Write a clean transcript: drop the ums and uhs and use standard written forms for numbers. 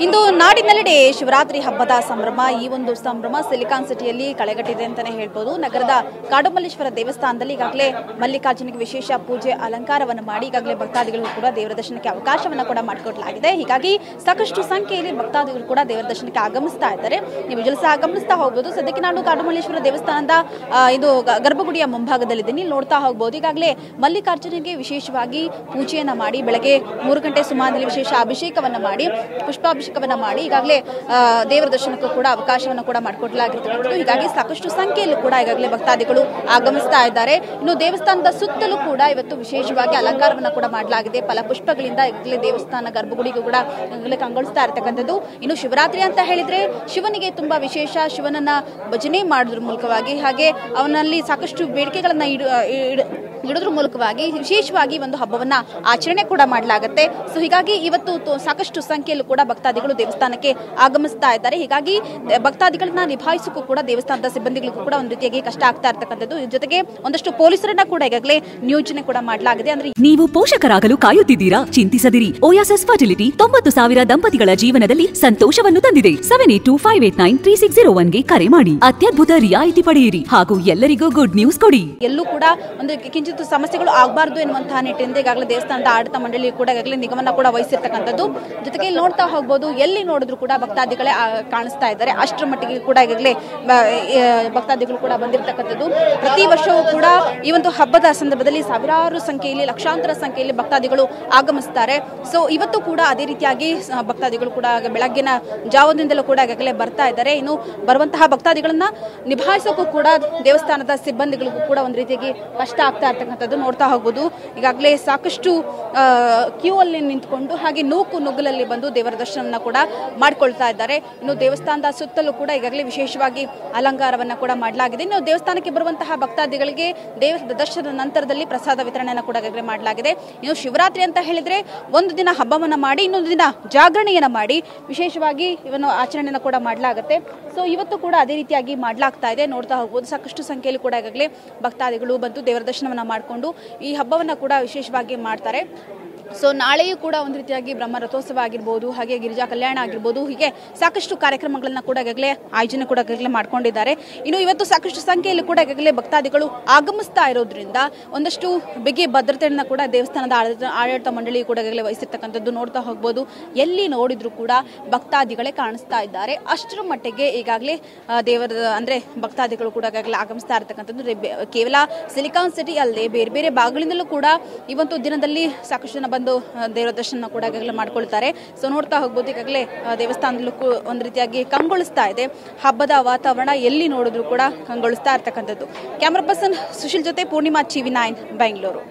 ಇಂದು ನಾಡಿನೆಲ್ಲೆಡೆ ಶಿವರಾತ್ರಿ ಹಬ್ಬದ ಸಂಭ್ರಮ. ಈ ಒಂದು ಸಂಭ್ರಮ ಸಿಲಿಕಾನ್ ಸಿಟಿಯಲ್ಲಿ ಕಳೆಗಟ್ಟಿದೆ ಅಂತಾನೆ ಹೇಳ್ಬೋದು. ನಗರದ ಕಾಡುಮಲ್ಲೇಶ್ವರ ದೇವಸ್ಥಾನದಲ್ಲಿ ಈಗಾಗಲೇ ಮಲ್ಲಿಕಾರ್ಜುನಿಗೆ ವಿಶೇಷ ಪೂಜೆ ಅಲಂಕಾರವನ್ನು ಮಾಡಿ ಈಗಾಗಲೇ ಭಕ್ತಾದಿಗಳು ಕೂಡ ದೇವರ ದರ್ಶನಕ್ಕೆ ಅವಕಾಶವನ್ನು ಕೂಡ ಮಾಡಿಕೊಡಲಾಗಿದೆ. ಹೀಗಾಗಿ ಸಾಕಷ್ಟು ಸಂಖ್ಯೆಯಲ್ಲಿ ಭಕ್ತಾದಿಗಳು ಕೂಡ ದೇವರ ದರ್ಶನಕ್ಕೆ ಆಗಮಿಸ್ತಾ ಇದ್ದಾರೆ. ನೀವು ಜಲಸ ಆಗಮಿಸ್ತಾ ಹೋಗ್ಬೋದು. ಸದ್ಯಕ್ಕೆ ನಾನು ಕಾಡುಮಲ್ಲೇಶ್ವರ ದೇವಸ್ಥಾನದ ಇದು ಗರ್ಭಗುಡಿಯ ಮುಂಭಾಗದಲ್ಲಿದ್ದೀನಿ. ನೋಡ್ತಾ ಹೋಗ್ಬೋದು. ಈಗಾಗಲೇ ಮಲ್ಲಿಕಾರ್ಜುನಿಗೆ ವಿಶೇಷವಾಗಿ ಪೂಜೆಯನ್ನ ಮಾಡಿ ಬೆಳಗ್ಗೆ 3 ಗಂಟೆ ಸುಮಾರಲ್ಲಿ ವಿಶೇಷ ಅಭಿಷೇಕವನ್ನ ಮಾಡಿ ಪುಷ್ಪಾಭಿಷೇಕವನ್ನ ಮಾಡಿ ಈಗಾಗಲೇ ದೇವರ ದರ್ಶನಕ್ಕೂ ಕೂಡ ಅವಕಾಶವನ್ನು ಕೂಡ ಮಾಡಿಕೊಡಲಾಗಿರ್ತಕ್ಕಂಥದ್ದು. ಹೀಗಾಗಿ ಸಾಕಷ್ಟು ಸಂಖ್ಯೆಯಲ್ಲೂ ಕೂಡ ಈಗಾಗಲೇ ಭಕ್ತಾದಿಗಳು ಆಗಮಿಸ್ತಾ ಇದ್ದಾರೆ. ಇನ್ನು ದೇವಸ್ಥಾನದ ಸುತ್ತಲೂ ಕೂಡ ಇವತ್ತು ವಿಶೇಷವಾಗಿ ಅಲಂಕಾರವನ್ನು ಕೂಡ ಮಾಡಲಾಗಿದೆ. ಫಲಪುಷ್ಪಗಳಿಂದ ಈಗಾಗಲೇ ದೇವಸ್ಥಾನ ಗರ್ಭಗುಡಿಗೂ ಕೂಡ ಈಗಾಗಲೇ ಕಂಗೊಳಿಸ್ತಾ ಇರತಕ್ಕಂಥದ್ದು. ಇನ್ನು ಶಿವರಾತ್ರಿ ಅಂತ ಹೇಳಿದ್ರೆ ಶಿವನಿಗೆ ತುಂಬಾ ವಿಶೇಷ. ಶಿವನನ್ನ ಭಜನೆ ಮಾಡೋದ್ರ ಮೂಲಕವಾಗಿ ಹಾಗೆ ಅವನಲ್ಲಿ ಸಾಕಷ್ಟು ಬೇಡಿಕೆಗಳನ್ನ ಇಡೋದ್ರ ಮೂಲಕವಾಗಿ ವಿಶೇಷವಾಗಿ ಒಂದು ಹಬ್ಬವನ್ನ ಆಚರಣೆ ಕೂಡ ಮಾಡಲಾಗುತ್ತೆ. ಸೊ ಹೀಗಾಗಿ ಇವತ್ತು ಸಾಕಷ್ಟು ಸಂಖ್ಯೆಯಲ್ಲೂ ಕೂಡ ಭಕ್ತಾದಿಗಳು ದೇವಸ್ಥಾನಕ್ಕೆ ಆಗಮಿಸ್ತಾ ಇದ್ದಾರೆ. ಹೀಗಾಗಿ ಭಕ್ತಾದಿಗಳನ್ನ ನಿಭಾಯಿಸಕ್ಕೂ ಕೂಡ ದೇವಸ್ಥಾನದ ಸಿಬ್ಬಂದಿಗಳಿಗೂ ಕೂಡ ಒಂದು ರೀತಿಯಾಗಿ ಕಷ್ಟ ಆಗ್ತಾ ಇರ್ತಕ್ಕಂಥದ್ದು. ಇದ್ರ ಜೊತೆಗೆ ಒಂದಷ್ಟು ಪೊಲೀಸರನ್ನ ಕೂಡ ಈಗಾಗಲೇ ನಿಯೋಜನೆ ಕೂಡ ಮಾಡಲಾಗಿದೆ. ಅಂದ್ರೆ ನೀವು ಪೋಷಕರಾಗಲು ಕಾಯುತ್ತಿದ್ದೀರಾ? ಚಿಂತಿಸದಿರಿ. ಓಯಾಸಸ್ ಫರ್ಟಿಲಿಟಿ 90,000 ದಂಪತಿಗಳ ಜೀವನದಲ್ಲಿ ಸಂತೋಷವನ್ನು ತಂದಿದೆ. 7825893601ಗೆ ಕರೆ ಮಾಡಿ ಅತ್ಯದ್ಭುತ ರಿಯಾಯಿತಿ ಪಡೆಯಿರಿ ಹಾಗೂ ಎಲ್ಲರಿಗೂ ಗುಡ್ ನ್ಯೂಸ್ ಕೊಡಿ. ಎಲ್ಲೂ ಕೂಡ ಒಂದು ಕಿಂಚಿತ್ ಸಮಸ್ಯೆಗಳು ಆಗಬಾರ್ದು ಎನ್ನುವಂತಹ ನಿಟ್ಟಿನಿಂದ ಈಗಾಗಲೇ ದೇವಸ್ಥಾನದ ಆಡಳಿತ ಮಂಡಳಿ ಕೂಡ ಈಗಾಗಲೇ ನಿಗಮನ ಕೂಡ ವಹಿಸಿರ್ತಕ್ಕಂಥದ್ದು. ಜೊತೆಗೆ ಇಲ್ಲಿ ನೋಡ್ತಾ ಹೋಗ್ಬೋದು, ಎಲ್ಲಿ ನೋಡಿದ್ರು ಕೂಡ ಭಕ್ತಾದಿಗಳೇ ಕಾಣಿಸ್ತಾ ಇದ್ದಾರೆ. ಅಷ್ಟರ ಮಟ್ಟಿಗೆ ಕೂಡ ಈಗಾಗಲೇ ಭಕ್ತಾದಿಗಳು ಕೂಡ ಬಂದಿರತಕ್ಕಂಥದ್ದು. ಪ್ರತಿ ವರ್ಷವೂ ಕೂಡ ಈ ಒಂದು ಹಬ್ಬದ ಸಂದರ್ಭದಲ್ಲಿ ಸಾವಿರಾರು ಸಂಖ್ಯೆಯಲ್ಲಿ ಲಕ್ಷಾಂತರ ಸಂಖ್ಯೆಯಲ್ಲಿ ಭಕ್ತಾದಿಗಳು ಆಗಮಿಸ್ತಾರೆ. ಸೊ ಇವತ್ತು ಕೂಡ ಅದೇ ರೀತಿಯಾಗಿ ಭಕ್ತಾದಿಗಳು ಕೂಡ ಬೆಳಗ್ಗಿನ ಜಾವದಿಂದಲೂ ಕೂಡ ಈಗಾಗಲೇ ಬರ್ತಾ ಇದ್ದಾರೆ. ಇನ್ನು ಬರುವಂತಹ ಭಕ್ತಾದಿಗಳನ್ನ ನಿಭಾಯಿಸೋಕ್ಕೂ ಕೂಡ ದೇವಸ್ಥಾನದ ಸಿಬ್ಬಂದಿಗಳಿಗೂ ಕೂಡ ಒಂದು ರೀತಿಯಾಗಿ ಕಷ್ಟ ಆಗ್ತಾ ಇರ್ತಕ್ಕಂಥದ್ದು ನೋಡ್ತಾ ಹೋಗ್ಬೋದು. ಈಗಾಗಲೇ ಸಾಕಷ್ಟು ಕ್ಯೂ ಅಲ್ಲಿ ನಿಂತ್ಕೊಂಡು ಹಾಗೆ ನುಗ್ಗಲಲ್ಲಿ ಬಂದು ದೇವರ ದರ್ಶನವನ್ನ ಕೂಡ ಮಾಡ್ಕೊಳ್ತಾ ಇದ್ದಾರೆ. ಇನ್ನು ದೇವಸ್ಥಾನದ ಸುತ್ತಲೂ ಕೂಡ ಈಗಾಗಲೇ ವಿಶೇಷವಾಗಿ ಅಲಂಕಾರವನ್ನ ಕೂಡ ಮಾಡಲಾಗಿದೆ. ಇನ್ನು ದೇವಸ್ಥಾನಕ್ಕೆ ಬರುವಂತಹ ಭಕ್ತಾದಿಗಳಿಗೆ ದೇವರ ದರ್ಶನದ ನಂತರದಲ್ಲಿ ಪ್ರಸಾದ ವಿತರಣೆಯನ್ನು ಕೂಡ ಈಗಾಗಲೇ ಮಾಡಲಾಗಿದೆ. ಇನ್ನು ಶಿವರಾತ್ರಿ ಅಂತ ಹೇಳಿದ್ರೆ ಒಂದು ದಿನ ಹಬ್ಬವನ್ನ ಮಾಡಿ ಇನ್ನೊಂದು ದಿನ ಜಾಗರಣೆಯನ್ನ ಮಾಡಿ ವಿಶೇಷವಾಗಿ ಇವನ್ನು ಆಚರಣೆಯನ್ನು ಕೂಡ ಮಾಡಲಾಗುತ್ತೆ. ಸೊ ಇವತ್ತು ಕೂಡ ಅದೇ ರೀತಿಯಾಗಿ ಮಾಡಲಾಗ್ತಾ ಇದೆ. ನೋಡ್ತಾ ಹೋಗ್ಬೋದು, ಸಾಕಷ್ಟು ಸಂಖ್ಯೆಯಲ್ಲಿ ಕೂಡ ಈಗಾಗಲೇ ಭಕ್ತಾದಿಗಳು ಬಂದು ದೇವರ ದರ್ಶನವನ್ನ ಮಾಡಿಕೊಂಡು ಈ ಹಬ್ಬವನ್ನ ಕೂಡ ವಿಶೇಷವಾಗಿ ಮಾಡ್ತಾರೆ. ಸೊ ನಾಳೆಯೂ ಕೂಡ ಒಂದು ರೀತಿಯಾಗಿ ಬ್ರಹ್ಮ ರಥೋತ್ಸವ ಆಗಿರ್ಬೋದು, ಹಾಗೆ ಗಿರಿಜಾ ಕಲ್ಯಾಣ ಆಗಿರ್ಬೋದು, ಹೀಗೆ ಸಾಕಷ್ಟು ಕಾರ್ಯಕ್ರಮಗಳನ್ನ ಕೂಡ ಈಗಾಗಲೇ ಆಯೋಜನೆ ಕೂಡ ಈಗಾಗಲೇ ಮಾಡ್ಕೊಂಡಿದ್ದಾರೆ. ಇನ್ನು ಇವತ್ತು ಸಾಕಷ್ಟು ಸಂಖ್ಯೆಯಲ್ಲಿ ಕೂಡ ಈಗಾಗಲೇ ಭಕ್ತಾದಿಗಳು ಆಗಮಿಸ್ತಾ ಇರೋದ್ರಿಂದ ಒಂದಷ್ಟು ಬಿಗಿ ಭದ್ರತೆಯನ್ನ ಕೂಡ ದೇವಸ್ಥಾನದ ಆಡಳಿತ ಮಂಡಳಿ ಕೂಡ ಈಗಾಗಲೇ ವಹಿಸಿರ್ತಕ್ಕಂಥದ್ದು ನೋಡ್ತಾ ಹೋಗ್ಬೋದು. ಎಲ್ಲಿ ನೋಡಿದ್ರು ಕೂಡ ಭಕ್ತಾದಿಗಳೇ ಕಾಣಿಸ್ತಾ ಇದ್ದಾರೆ. ಅಷ್ಟರ ಮಟ್ಟಿಗೆ ಈಗಾಗಲೇ ದೇವರ ಅಂದ್ರೆ ಭಕ್ತಾದಿಗಳು ಕೂಡ ಈಗಾಗಲೇ ಆಗಮಿಸ್ತಾ ಇರತಕ್ಕಂಥದ್ದು. ಕೇವಲ ಸಿಲಿಕಾನ್ ಸಿಟಿ ಅಲ್ಲದೆ ಬೇರೆ ಬೇರೆ ಭಾಗಗಳಿಂದಲೂ ಕೂಡ ಈ ಒಂದು ದಿನದಲ್ಲಿ ಸಾಕಷ್ಟು ಜನ ಬಂದು ದೇವರ ದರ್ಶನ ಕೂಡ ಈಗಾಗಲೇ ಮಾಡ್ಕೊಳ್ತಾರೆ. ಸೊ ನೋಡ್ತಾ ಹೋಗ್ಬೋದು, ಈಗಾಗಲೇ ದೇವಸ್ಥಾನದಲ್ಲೂ ಒಂದು ರೀತಿಯಾಗಿ ಕಂಗೊಳಿಸ್ತಾ ಇದೆ. ಹಬ್ಬದ ವಾತಾವರಣ ಎಲ್ಲಿ ನೋಡಿದ್ರು ಕೂಡ ಕಂಗೊಳಿಸ್ತಾ ಇರ್ತಕ್ಕಂಥದ್ದು. ಕ್ಯಾಮರಾ ಪರ್ಸನ್ ಸುಶೀಲ್ ಜೊತೆ ಪೂರ್ಣಿಮಾ, TV9 ಬೆಂಗಳೂರು.